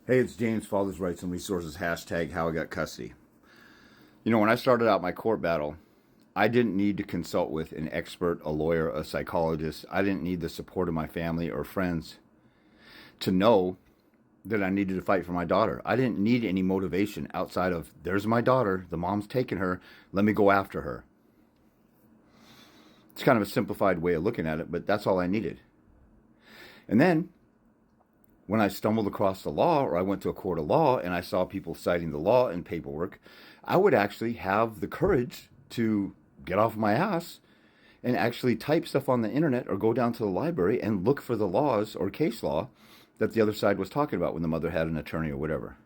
Hey, it's James, Father's Rights and Resources, hashtag how I got custody. When I started out my court battle, I didn't need to consult with an expert, a lawyer, a psychologist. I didn't need the support of my family or friends to know that I needed to fight for my daughter. I didn't need any motivation outside of, there's my daughter, the mom's taking her, let me go after her. It's kind of a simplified way of looking at it, but that's all I needed. And then when I stumbled across the law or I went to a court of law and I saw people citing the law in paperwork, I would actually have the courage to get off my ass and actually type stuff on the internet or go down to the library and look for the laws or case law that the other side was talking about when the mother had an attorney or whatever.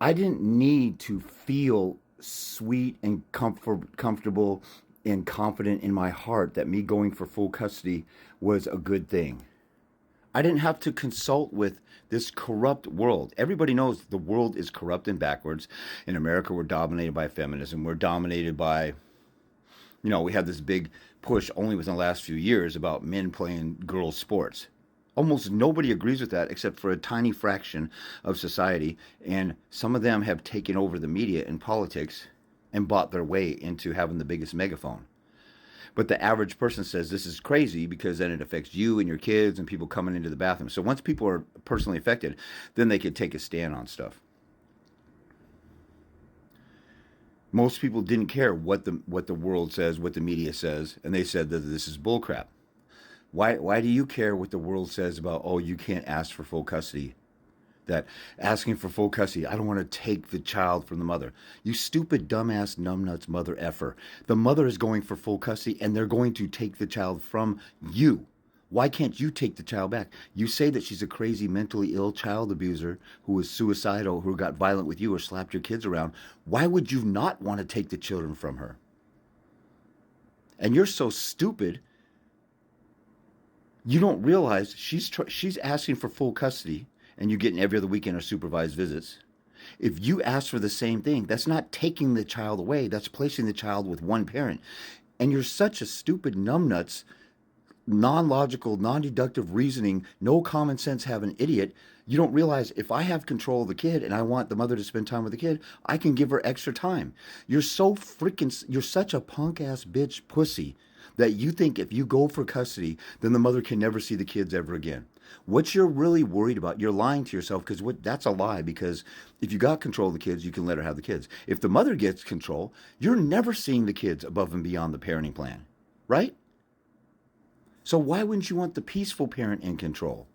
I didn't need to feel sweet and comfortable and confident in my heart that me going for full custody was a good thing. I didn't have to consult with this corrupt world. Everybody knows the world is corrupt and backwards. In America, we're dominated by feminism. We're dominated by, we had this big push only within the last few years about men playing girls' sports. Almost nobody agrees with that except for a tiny fraction of society. And some of them have taken over the media and politics and bought their way into having the biggest megaphone. But the average person says this is crazy because then it affects you and your kids and people coming into the bathroom. So once people are personally affected, then they could take a stand on stuff. Most people didn't care what the world says, what the media says, and they said that this is bullcrap. Why do you care what the world says about, oh, you can't ask for full custody? That asking for full custody, I don't want to take the child from the mother. You stupid, dumbass, numbnuts, mother effer. The mother is going for full custody and they're going to take the child from you. Why can't you take the child back? You say that she's a crazy, mentally ill child abuser who was suicidal, who got violent with you or slapped your kids around. Why would you not want to take the children from her? And you're so stupid, you don't realize she's asking for full custody and you're getting every other weekend or supervised visits. If you ask for the same thing, that's not taking the child away. That's placing the child with one parent. And you're such a stupid numbnuts, non-logical, non-deductive reasoning, no common sense having idiot. You don't realize if I have control of the kid and I want the mother to spend time with the kid, I can give her extra time. You're such a punk ass bitch pussy that you think if you go for custody, then the mother can never see the kids ever again. What you're really worried about, you're lying to yourself because that's a lie, because if you got control of the kids, you can let her have the kids. If the mother gets control, you're never seeing the kids above and beyond the parenting plan, right? So why wouldn't you want the peaceful parent in control?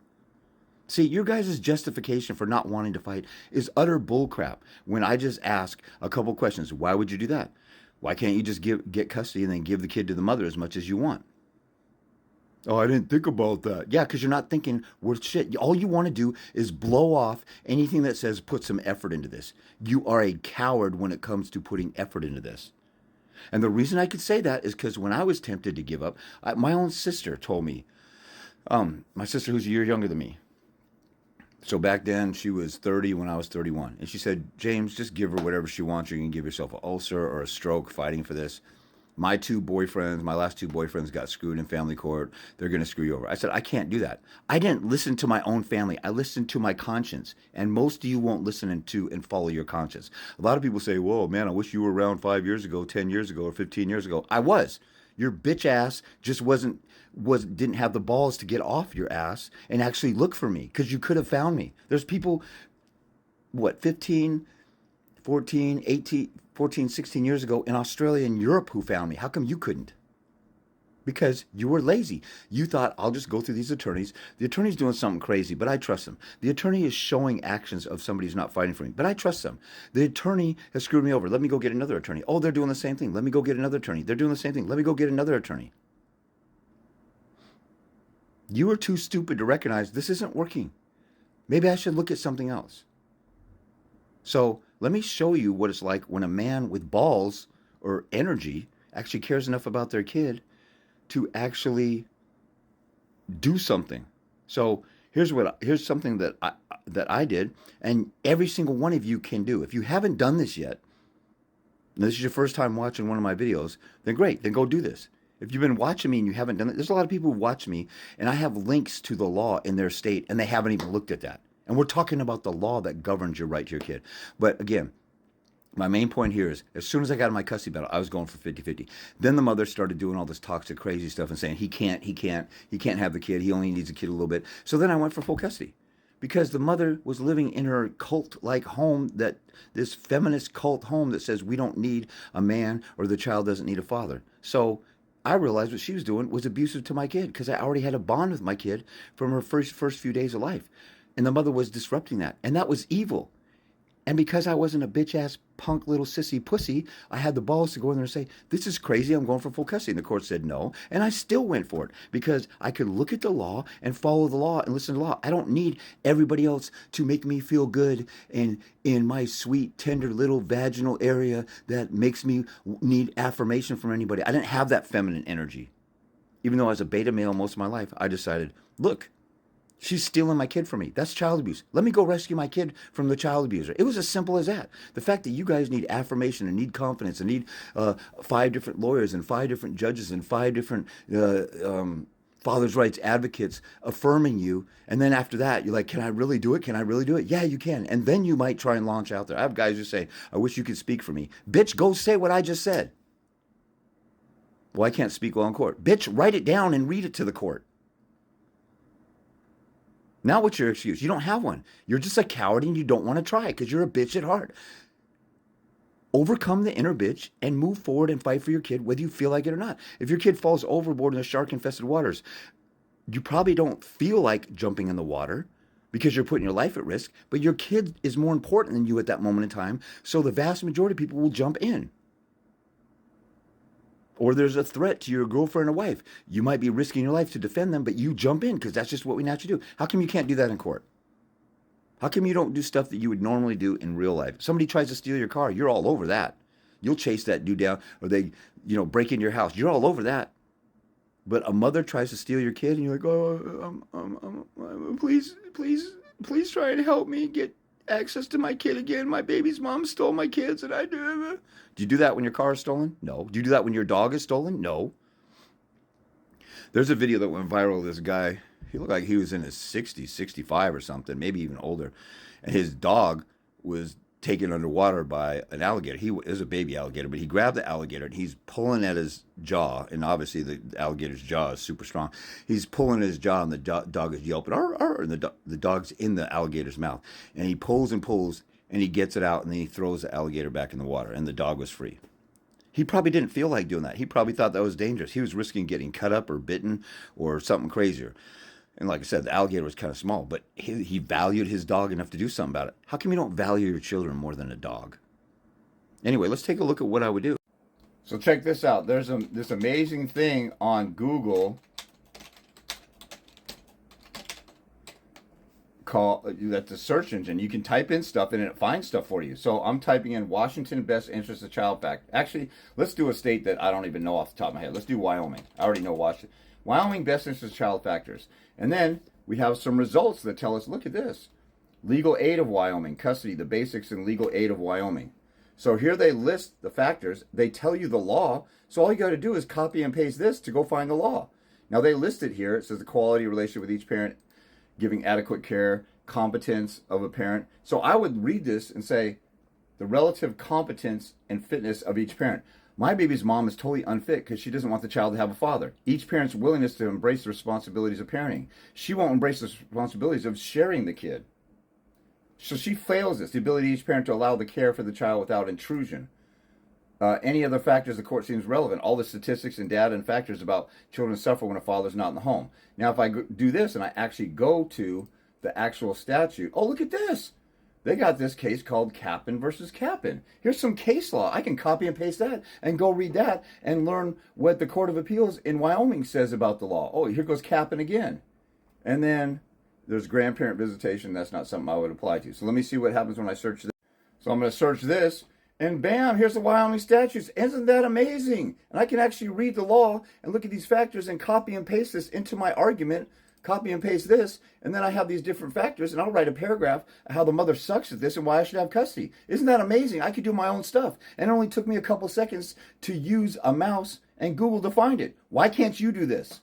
See, your guys' justification for not wanting to fight is utter bullcrap. When I just ask a couple questions, why would you do that? Why can't you just get custody and then give the kid to the mother as much as you want? Oh, I didn't think about that. Yeah, because you're not thinking worth shit. All you want to do is blow off anything that says put some effort into this. You are a coward when it comes to putting effort into this. And the reason I could say that is because when I was tempted to give up, my own sister told me, my sister who's a year younger than me. So back then she was 30 when I was 31. And she said, James, just give her whatever she wants. You can give yourself an ulcer or a stroke fighting for this. My last two boyfriends got screwed in family court. They're going to screw you over. I said, I can't do that. I didn't listen to my own family. I listened to my conscience. And most of you won't listen to and follow your conscience. A lot of people say, whoa, man, I wish you were around 5 years ago, 10 years ago, or 15 years ago. I was. Your bitch ass just didn't have the balls to get off your ass and actually look for me, because you could have found me. There's people, 15, 14, 18, 14, 16 years ago in Australia and Europe who found me. How come you couldn't? Because you were lazy. You thought, I'll just go through these attorneys. The attorney's doing something crazy, but I trust them. The attorney is showing actions of somebody who's not fighting for me, but I trust them. The attorney has screwed me over. Let me go get another attorney. Oh, they're doing the same thing. Let me go get another attorney. They're doing the same thing. Let me go get another attorney. You are too stupid to recognize this isn't working. Maybe I should look at something else. So let me show you what it's like when a man with balls or energy actually cares enough about their kid to actually do something. So here's something that I did, and every single one of you can do. If you haven't done this yet, and this is your first time watching one of my videos, then great, then go do this. If you've been watching me and you haven't done it, there's a lot of people who watch me, and I have links to the law in their state, and they haven't even looked at that. And we're talking about the law that governs your right to your kid. But again, my main point here is as soon as I got in my custody battle, I was going for 50-50. Then the mother started doing all this toxic, crazy stuff and saying, he can't have the kid. He only needs a kid a little bit. So then I went for full custody because the mother was living in her cult-like home, that this feminist cult home that says we don't need a man or the child doesn't need a father. So I realized what she was doing was abusive to my kid because I already had a bond with my kid from her first few days of life. And the mother was disrupting that. And that was evil. And because I wasn't a bitch-ass punk little sissy pussy, I had the balls to go in there and say, this is crazy, I'm going for full custody. And the court said no. And I still went for it because I could look at the law and follow the law and listen to the law. I don't need everybody else to make me feel good and in my sweet, tender little vaginal area that makes me need affirmation from anybody. I didn't have that feminine energy. Even though I was a beta male most of my life, I decided, look, she's stealing my kid from me. That's child abuse. Let me go rescue my kid from the child abuser. It was as simple as that. The fact that you guys need affirmation and need confidence and need 5 different lawyers and 5 different judges and 5 different father's rights advocates affirming you. And then after that, you're like, can I really do it? Can I really do it? Yeah, you can. And then you might try and launch out there. I have guys who say, I wish you could speak for me. Bitch, go say what I just said. Well, I can't speak while in court. Bitch, write it down and read it to the court. Now what's your excuse? You don't have one. You're just a coward and you don't want to try because you're a bitch at heart. Overcome the inner bitch and move forward and fight for your kid whether you feel like it or not. If your kid falls overboard in the shark-infested waters, you probably don't feel like jumping in the water because you're putting your life at risk, but your kid is more important than you at that moment in time, so the vast majority of people will jump in. Or there's a threat to your girlfriend or wife. You might be risking your life to defend them, but you jump in because that's just what we naturally do. How come you can't do that in court? How come you don't do stuff that you would normally do in real life? Somebody tries to steal your car, you're all over that. You'll chase that dude down, or they, break into your house. You're all over that. But a mother tries to steal your kid, and you're like, oh, please try and help me get access to my kid again. My baby's mom stole my kids, and I do. Do you do that when your car is stolen? No. Do you do that when your dog is stolen? No. There's a video that went viral of this guy. He looked like he was in his 60s, 65 or something, maybe even older. And his dog was taken underwater by an alligator. He was a baby alligator, but he grabbed the alligator and he's pulling at his jaw. And obviously the alligator's jaw is super strong. He's pulling at his jaw and the dog is yelping, arr, arr, and the dog's in the alligator's mouth. And he pulls and pulls and he gets it out and then he throws the alligator back in the water and the dog was free. He probably didn't feel like doing that. He probably thought that was dangerous. He was risking getting cut up or bitten or something crazier. And like I said, the alligator was kind of small, but he valued his dog enough to do something about it. How come you don't value your children more than a dog? Anyway, let's take a look at what I would do. So check this out. There's this amazing thing on Google that's a search engine. You can type in stuff and it finds stuff for you. So I'm typing in Washington best interest of child fact. Actually, let's do a state that I don't even know off the top of my head. Let's do Wyoming. I already know Washington. Wyoming best interest of child factors. And then we have some results that tell us, look at this. Legal aid of Wyoming, custody, the basics in legal aid of Wyoming. So here they list the factors. They tell you the law. So all you got to do is copy and paste this to go find the law. Now they list it here. It says the quality relationship with each parent, giving adequate care, competence of a parent. So I would read this and say, the relative competence and fitness of each parent. My baby's mom is totally unfit because she doesn't want the child to have a father. Each parent's willingness to embrace the responsibilities of parenting. She won't embrace the responsibilities of sharing the kid. So she fails this, the ability of each parent to allow the care for the child without intrusion. Any other factors the court seems relevant. All the statistics and data and factors about children suffer when a father's not in the home. Now, if I do this and I actually go to the actual statute, oh, look at this. They got this case called Capin versus Capin. Here's some case law. I can copy and paste that and go read that and learn what the Court of Appeals in Wyoming says about the law. Oh, here goes Capin again. And then there's grandparent visitation. That's not something I would apply to. So let me see what happens when I search this. So I'm going to search this. And bam, here's the Wyoming statutes. Isn't that amazing? And I can actually read the law and look at these factors and copy and paste this into my argument. Copy and paste this, and then I have these different factors, and I'll write a paragraph of how the mother sucks at this and why I should have custody. Isn't that amazing? I could do my own stuff. And it only took me a couple seconds to use a mouse and Google to find it. Why can't you do this?